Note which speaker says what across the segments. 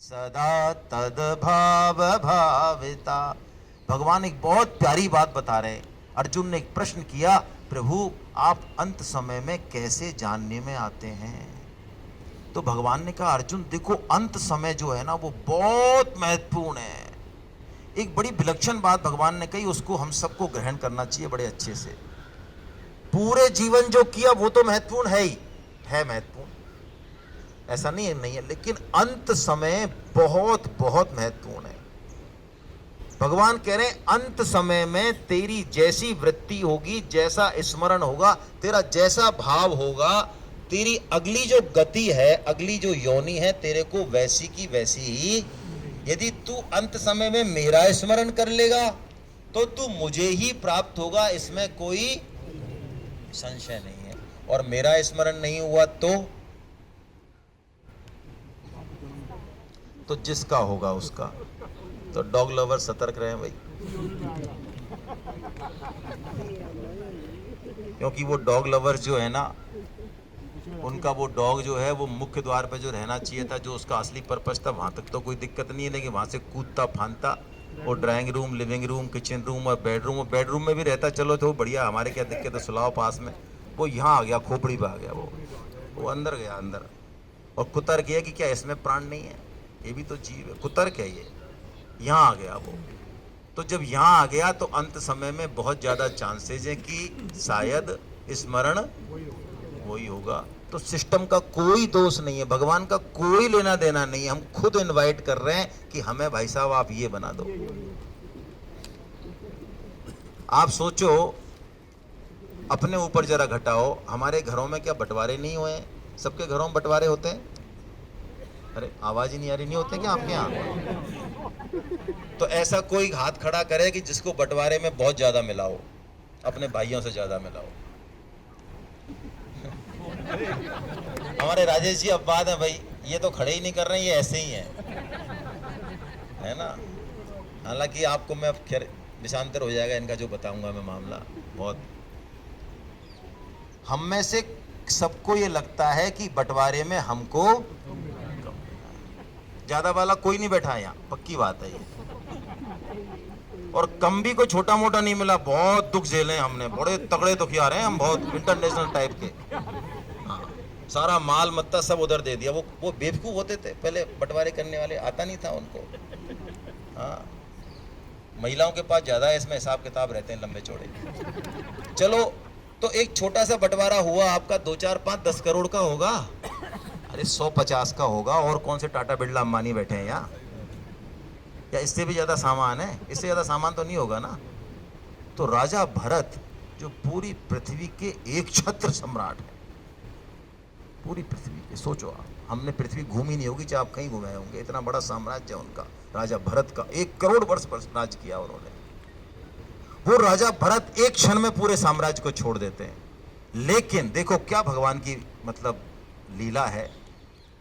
Speaker 1: सदा तद्भाव भाविता। भगवान एक बहुत प्यारी बात बता रहे हैं। अर्जुन ने एक प्रश्न किया, प्रभु आप अंत समय में कैसे जानने में आते हैं? तो भगवान ने कहा, अर्जुन देखो, अंत समय जो है ना वो बहुत महत्वपूर्ण है। एक बड़ी विलक्षण बात भगवान ने कही, उसको हम सबको ग्रहण करना चाहिए बड़े अच्छे से। पूरे जीवन जो किया वो तो महत्वपूर्ण है ही है, महत्वपूर्ण, ऐसा नहीं है, लेकिन अंत समय बहुत बहुत महत्वपूर्ण है। भगवान कह रहे हैं अंत समय में तेरी जैसी वृत्ति होगी, जैसा स्मरण होगा, तेरा जैसा भाव होगा, तेरी अगली जो गति है, अगली जो योनि है, तेरे को वैसी की वैसी ही। यदि तू अंत समय में मेरा स्मरण कर लेगा तो तू मुझे ही प्राप्त होगा, इसमें कोई संशय नहीं है। और मेरा स्मरण नहीं हुआ तो जिसका होगा उसका। तो डॉग लवर सतर्क रहे भाई, क्योंकि वो डॉग लवर्स जो है ना, उनका वो डॉग जो है वो मुख्य द्वार पे जो रहना चाहिए था, जो उसका असली पर्पस था, वहां तक तो कोई दिक्कत नहीं है, लेकिन वहां से कूदता फांदता वो drawing room, living room, kitchen room और बेडरूम में भी रहता, चलो तो बढ़िया, हमारे क्या दिक्कत है, सुलाओ पास में। वो यहाँ आ गया, खोपड़ी पे आ गया, वो अंदर गया अंदर, और कुतर्क है कि क्या इसमें प्राण नहीं है? ये भी तो जीव है, कुतर्क है ये, यहाँ आ गया वो। तो जब यहाँ आ गया तो अंत समय में बहुत ज़्यादा चांसेज है कि शायद स्मरण वही होगा। तो सिस्टम का कोई दोष नहीं है, भगवान का कोई लेना देना नहीं है, हम खुद इनवाइट कर रहे हैं कि हमें भाई साहब आप ये बना दो। आप सोचो, अपने ऊपर जरा घटाओ, हमारे घरों में क्या बंटवारे नहीं हुए हैं? सबके घरों में बंटवारे होते हैं। अरे आवाज ही नहीं आ रही, नहीं होते क्या आपके यहाँ? तो ऐसा कोई हाथ खड़ा करे कि जिसको बंटवारे में बहुत ज्यादा मिला हो, अपने भाइयों से ज्यादा मिला हो। हमारे राजेश जी अब बात है भाई, ये तो खड़े ही नहीं कर रहे हैं, ये ऐसे ही है ना। हालांकि आपको मैं अब खैर निशांतर हो जाएगा इनका जो बताऊंगा मैं मामला। बहुत हम में से सबको ये लगता है कि बंटवारे में हमको ज्यादा वाला कोई नहीं बैठा है यहाँ, पक्की बात है ये। और कम भी कोई छोटा मोटा नहीं मिला, बहुत दुख झेले हमने, बड़े तगड़े दुखिया रहे हैं हम, बहुत इंटरनेशनल टाइप के। हाँ, सारा माल मत्ता सब उधर दे दिया। वो बेवकूफ होते थे पहले बंटवारे करने वाले, आता नहीं था उनको। हाँ, महिलाओं के पास ज्यादा है इसमें हिसाब किताब रहते हैं लंबे चौड़े। चलो, तो एक छोटा सा बंटवारा हुआ आपका, 2 4 5 10 करोड़ का होगा, अरे 150 का होगा। और कौन से टाटा बिरला अंबानी बैठे हैं यहाँ? या इससे भी ज्यादा सामान है? इससे ज्यादा सामान तो नहीं होगा ना। तो राजा भरत जो पूरी पृथ्वी के एक छत्र सम्राट है, पूरी पृथ्वी के, सोचो आप, हमने पृथ्वी घूमी नहीं होगी, चाहे आप कहीं घूमे होंगे, इतना बड़ा साम्राज्य उनका, राजा भरत का। 1 करोड़ वर्ष पर राज किया उन्होंने। वो राजा भरत एक क्षण में पूरे साम्राज्य को छोड़ देते हैं। लेकिन देखो क्या भगवान की मतलब लीला है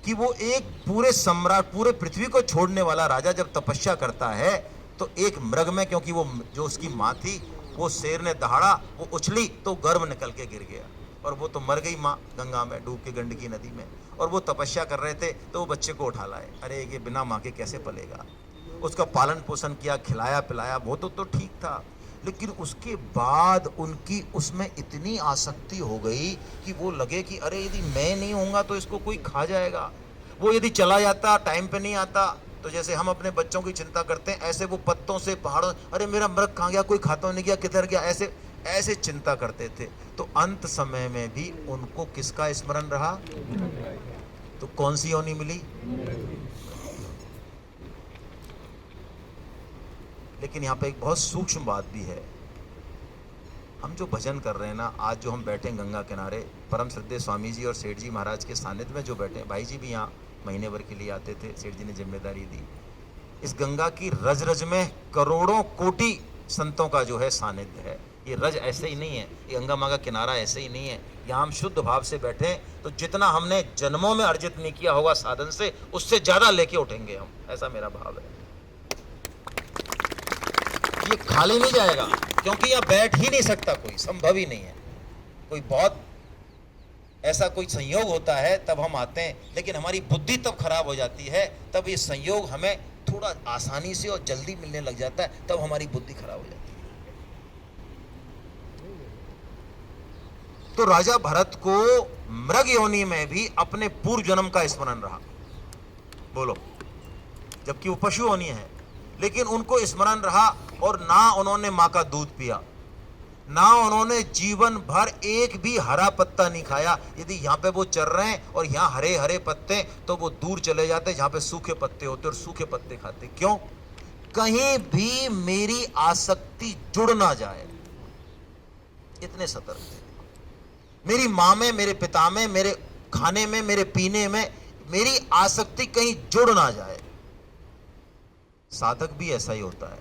Speaker 1: कि वो एक पूरे सम्राट, पूरे पृथ्वी को छोड़ने वाला राजा जब तपस्या करता है तो एक मृग में, क्योंकि वो जो उसकी माँ थी, वो शेर ने दहाड़ा, वो उछली तो गर्भ निकल के गिर गया, और वो तो मर गई माँ गंगा में डूब के, गंडकी नदी में। और वो तपस्या कर रहे थे तो वो बच्चे को उठा लाए, अरे ये बिना माँ के कैसे पलेगा। उसका पालन पोषण किया, खिलाया पिलाया, वो तो ठीक था। लेकिन उसके बाद उनकी उसमें इतनी आसक्ति हो गई कि वो लगे कि अरे यदि मैं नहीं होऊंगा तो इसको कोई खा जाएगा। वो यदि चला जाता, टाइम पे नहीं आता, तो जैसे हम अपने बच्चों की चिंता करते हैं, ऐसे वो पत्तों से, पहाड़ों, अरे मेरा मृग कहाँ गया, कोई खाता नहीं गया, किधर गया, ऐसे ऐसे चिंता करते थे। तो अंत समय में भी उनको किसका स्मरण रहा? तो कौन सी योनि मिली? लेकिन यहाँ पे एक बहुत सूक्ष्म बात भी है। हम जो भजन कर रहे हैं ना, आज जो हम बैठे गंगा किनारे, परम श्रद्धेय स्वामी जी और सेठ जी महाराज के सानिध्य में जो बैठे, भाई जी भी यहाँ महीने भर के लिए आते थे, सेठ जी ने जिम्मेदारी दी। इस गंगा की रज रज में करोड़ों कोटि संतों का जो है सानिध्य है। ये रज ऐसे ही नहीं है, ये गंगा माँ का किनारा ऐसे ही नहीं है। यहाँ हम शुद्ध भाव से बैठे तो जितना हमने जन्मों में अर्जित नहीं किया होगा साधन से, उससे ज्यादा लेके उठेंगे हम, ऐसा मेरा भाव है। ये खाली नहीं जाएगा, क्योंकि यहाँ बैठ ही नहीं सकता कोई, संभव ही नहीं है। कोई बहुत ऐसा कोई संयोग होता है तब हम आते हैं, लेकिन हमारी बुद्धि तब खराब हो जाती है, तब ये संयोग हमें थोड़ा आसानी से और जल्दी मिलने लग जाता है, तब हमारी बुद्धि खराब हो जाती है। तो राजा भरत को मृग योनि में भी अपने पूर्व जन्म का स्मरण रहा, बोलो, जबकि वो पशु योनि है, लेकिन उनको स्मरण रहा। और ना उन्होंने मां का दूध पिया, ना उन्होंने जीवन भर एक भी हरा पत्ता नहीं खाया। यदि यहाँ पे वो चल रहे हैं और यहाँ हरे हरे पत्ते, तो वो दूर चले जाते जहाँ पे सूखे पत्ते होते और सूखे पत्ते खाते। क्यों? कहीं भी मेरी आसक्ति जुड़ ना जाए, इतने सतर्क थे। मेरी मां में, मेरे पिता में, मेरे खाने में, मेरे पीने में मेरी आसक्ति कहीं जुड़ ना जाए। साधक भी ऐसा ही होता है,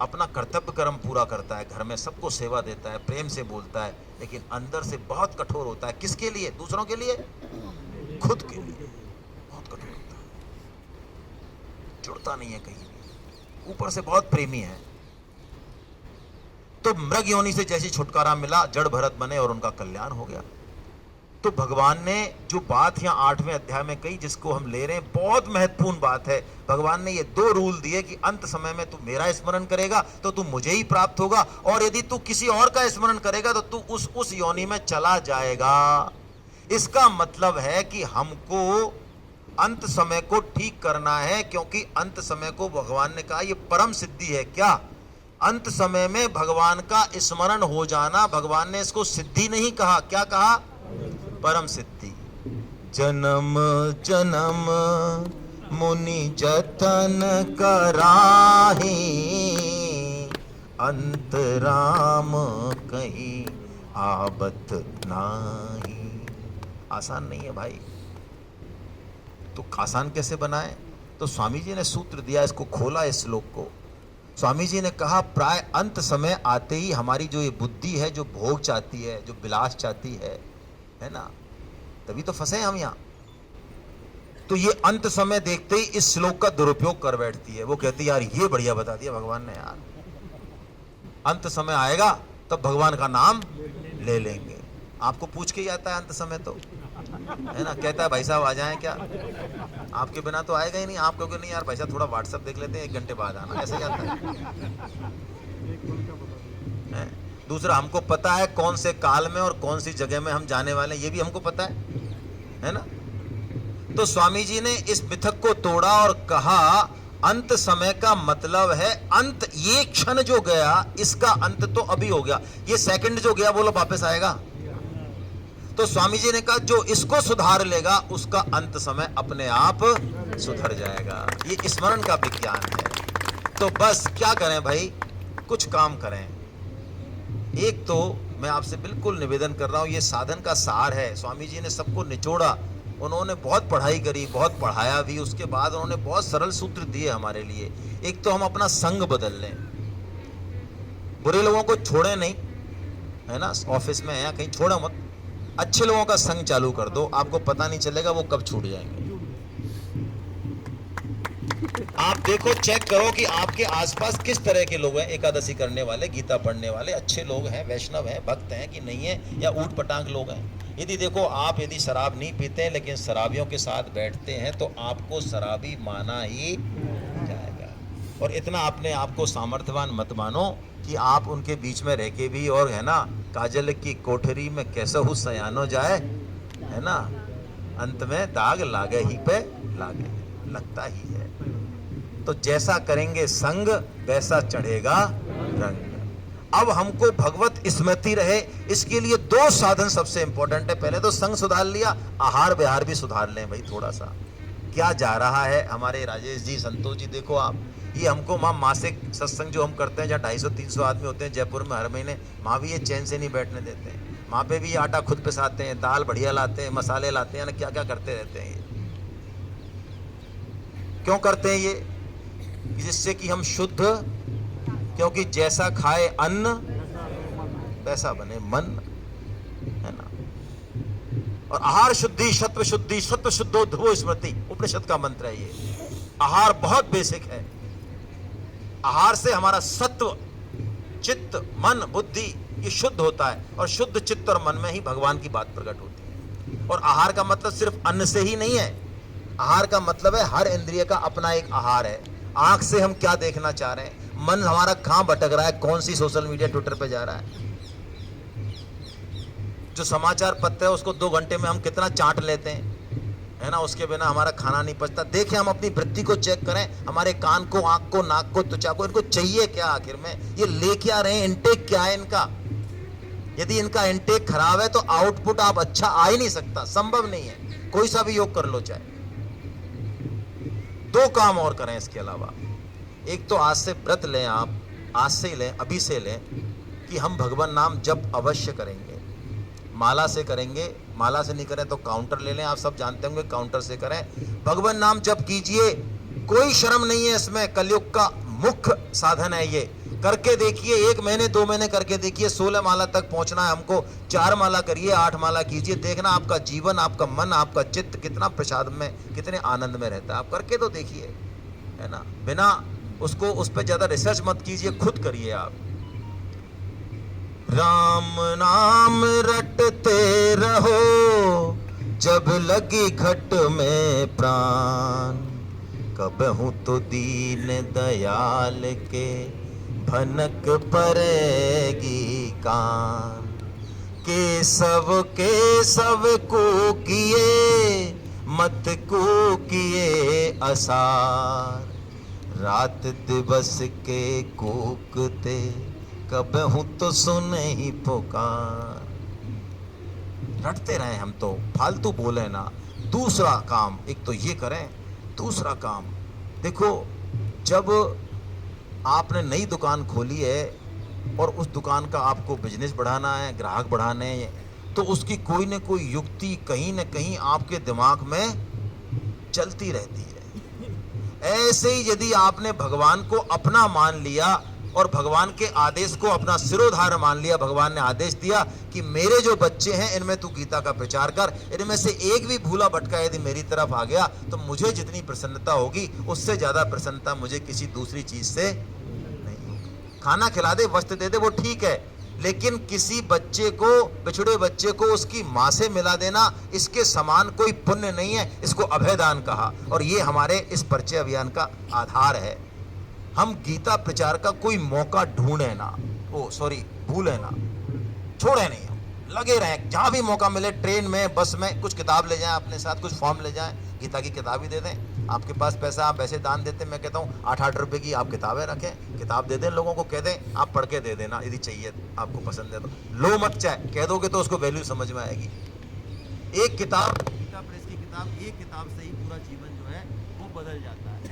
Speaker 1: अपना कर्तव्य कर्म पूरा करता है, घर में सबको सेवा देता है, प्रेम से बोलता है, लेकिन अंदर से बहुत कठोर होता है। किसके लिए? दूसरों के लिए, खुद के लिए बहुत कठोर होता है, जुड़ता नहीं है कहीं भी, ऊपर से बहुत प्रेमी है। तो मृग योनि से जैसे छुटकारा मिला, जड़ भरत बने और उनका कल्याण हो गया। तो भगवान ने जो बात यहाँ 8वें अध्याय में कही, जिसको हम ले रहे हैं, बहुत महत्वपूर्ण बात है। भगवान ने ये 2 रूल दिए कि अंत समय में तू मेरा स्मरण करेगा तो तू मुझे ही प्राप्त होगा, और यदि तू किसी और का स्मरण करेगा तो तू उस योनि में चला जाएगा। इसका मतलब है कि हमको अंत समय को ठीक करना है, क्योंकि अंत समय को भगवान ने कहा ये परम सिद्धि है। क्या? अंत समय में भगवान का स्मरण हो जाना। भगवान ने इसको सिद्धि नहीं कहा, क्या कहा? परम सिद्धि। जन्म जन्म मुनि जतन कराही, अंत राम कहीं आबत नाही। आसान नहीं है भाई। तो आसान कैसे बनाए? तो स्वामी जी ने सूत्र दिया, इसको खोला इस श्लोक को। स्वामी जी ने कहा प्राय अंत समय आते ही हमारी जो ये बुद्धि है, जो भोग चाहती है, जो विलास चाहती है ना, तभी तो फंसे हम यहाँ। तो ये अंत समय देखते ही इस श्लोक का दुरुपयोग कर बैठती है। वो कहती है यार ये बढ़िया बता दिया भगवान ने यार, अंत समय आएगा तब भगवान का नाम ले लेंगे। आपको पूछ के ही आता है अंत समय, तो है ना, कहता है भाई साहब आ जाएं क्या? आपके बिना तो आएगा ही नहीं। आप कहोगे नहीं यार भाई साहब थोड़ा व्हाट्सएप देख लेते हैं, 1 घंटे बाद आना, ऐसे ही आता है। दूसरा, हमको पता है कौन से काल में और कौन सी जगह में हम जाने वाले हैं, ये भी हमको पता है ना। तो स्वामी जी ने इस मिथक को तोड़ा और कहा अंत समय का मतलब है अंत, ये क्षण जो गया इसका अंत तो अभी हो गया, ये सेकंड जो गया बोलो वापस आएगा। तो स्वामी जी ने कहा जो इसको सुधार लेगा उसका अंत समय अपने आप सुधर जाएगा। ये स्मरण का विज्ञान है। तो बस क्या करें भाई, कुछ काम करें। एक तो मैं आपसे बिल्कुल निवेदन कर रहा हूं, ये साधन का सार है। स्वामी जी ने सबको निचोड़ा, उन्होंने बहुत पढ़ाई करी, बहुत पढ़ाया भी, उसके बाद उन्होंने बहुत सरल सूत्र दिए हमारे लिए। एक तो हम अपना संग बदल लें, बुरे लोगों को छोड़े नहीं, है ना, ऑफिस में है या कहीं छोड़ो मत, अच्छे लोगों का संग चालू कर दो, आपको पता नहीं चलेगा वो कब छूट जाएंगे। आप देखो, चेक करो कि आपके आसपास किस तरह के लोग हैं, एकादशी करने वाले, गीता पढ़ने वाले, अच्छे लोग हैं, वैष्णव हैं, भक्त हैं कि नहीं है, या ऊट पटांग लोग हैं। यदि देखो आप यदि शराब नहीं पीते हैं लेकिन शराबियों के साथ बैठते हैं तो आपको शराबी माना ही जाएगा। और इतना अपने आप को सामर्थ्यवान मत मानो कि आप उनके बीच में रह के भी, और है ना, काजल की कोठरी में कैसा हो सयानो जाए, है ना, अंत में दाग लागे ही पे लागे, लगता ही है। तो जैसा करेंगे संग वैसा चढ़ेगा रंग। अब हमको भगवत स्मृति रहे, इसके लिए 2 साधन सबसे इंपॉर्टेंट है। पहले तो संग सुधार लिया, आहार विहार भी सुधार लें भाई थोड़ा सा। क्या जा रहा है हमारे राजेश जी, संतोष जी, देखो आप, ये हमको वहाँ मासिक सत्संग जो हम करते हैं जहाँ 250-300 आदमी होते हैं जयपुर में हर महीने, वहाँ भी ये चैन से नहीं बैठने देते हैं। वहाँ पे भी आटा खुद पिसाते हैं, दाल बढ़िया लाते हैं, मसाले लाते हैं, ना क्या क्या करते रहते हैं। ये क्यों करते हैं ये? जिससे कि हम शुद्ध, क्योंकि जैसा खाए अन्न वैसा बने मन, है ना। और आहार शुद्धि सत्व शुद्धि, सत्व शुद्धो ध्रुवो स्मृति, उपनिषद का मंत्र है ये। आहार बहुत बेसिक है। आहार से हमारा सत्व, चित्त, मन, बुद्धि ये शुद्ध होता है, और शुद्ध चित्त और मन में ही भगवान की बात प्रकट होती है। और आहार का मतलब सिर्फ अन्न से ही नहीं है, आहार का मतलब है हर इंद्रिय का अपना एक आहार है। आंख से हम क्या देखना चाह रहे हैं, मन हमारा कहां भटक रहा है, कौन सी सोशल मीडिया ट्विटर पे जा रहा है, जो समाचार पत्र है उसको 2 घंटे में हम कितना चाट लेते हैं, है ना, उसके बिना हमारा खाना नहीं पचता। देखिए हम अपनी वृत्ति को चेक करें, हमारे कान को, आंख को, नाक को, त्वचा को, इनको चाहिए क्या आखिर में, ये ले क्या रहे हैं, इंटेक क्या है इनका। यदि इनका इंटेक खराब है तो आउटपुट आप अच्छा आ ही नहीं सकता, संभव नहीं है। कोई सा भी योग कर लो चाहे। 2 काम और करें इसके अलावा। एक तो आज से व्रत लें, आप आज से ही लें, अभी से लें कि हम भगवान नाम जप अवश्य करेंगे। माला से करेंगे, माला से नहीं करें तो काउंटर ले लें, आप सब जानते होंगे, काउंटर से करें। भगवान नाम जप कीजिए, कोई शर्म नहीं है इसमें, कलयुग का मुख्य साधन है ये। करके देखिए, 1 महीने 2 महीने करके देखिए, 16 माला तक पहुंचना है हमको। 4 माला करिए, 8 माला कीजिए, देखना आपका जीवन, आपका मन, आपका चित्त कितना प्रसाद में, कितने आनंद में रहता है। आप करके तो देखिए, है ना, बिना उसको उस पर ज्यादा रिसर्च मत कीजिए, खुद करिए आप। राम नाम रटते रहो, जब लगी घट में प्राण, कबहू तो दीन दयाल के भनक पड़ेगी कान। के सब को किए, मत को किए असार, रात दिवस के कूकते, कबहू तो सुने ही पुकार। रटते रहे हम तो, फालतू बोले ना। दूसरा काम, एक तो ये करें, दूसरा काम देखो, जब आपने नई दुकान खोली है और उस दुकान का आपको बिजनेस बढ़ाना है, ग्राहक बढ़ाने हैं, तो उसकी कोई न कोई युक्ति कहीं न कहीं आपके दिमाग में चलती रहती है। ऐसे ही यदि आपने भगवान को अपना मान लिया और भगवान के आदेश को अपना सिरोधार्य मान लिया, भगवान ने आदेश दिया कि मेरे जो बच्चे हैं इनमें तू गीता का प्रचार कर, इनमें से एक भी भूला भटका यदि मेरी तरफ आ गया तो मुझे जितनी प्रसन्नता होगी उससे ज्यादा प्रसन्नता मुझे किसी दूसरी चीज से नहीं होगी। खाना खिला दे, वस्त्र दे दे, वो ठीक है, लेकिन किसी बच्चे को, बिछड़े बच्चे को उसकी माँ से मिला देना, इसके समान कोई पुण्य नहीं है। इसको अभयदान कहा, और ये हमारे इस परिचय अभियान का आधार है। हम गीता प्रचार का कोई मौका ढूंढे ना, भूले ना, छोड़े नहीं, हम लगे रहें। जहां भी मौका मिले, ट्रेन में, बस में, कुछ किताब ले जाएं अपने साथ, कुछ फॉर्म ले जाएं, गीता की किताब ही दे दें। आपके पास पैसा, आप वैसे दान देते, मैं कहता हूँ 8-8 रुपए की आप किताबें रखें, किताब दे दें लोगों को, कह दें आप पढ़ के दे देना यदि चाहिए, आपको पसंद है तो। लो मत, चाहे कह दोगे तो उसको वैल्यू समझ में आएगी। एक किताब, गीता प्रेस की किताब, एक किताब से ही पूरा जीवन जो है वो बदल जाता है।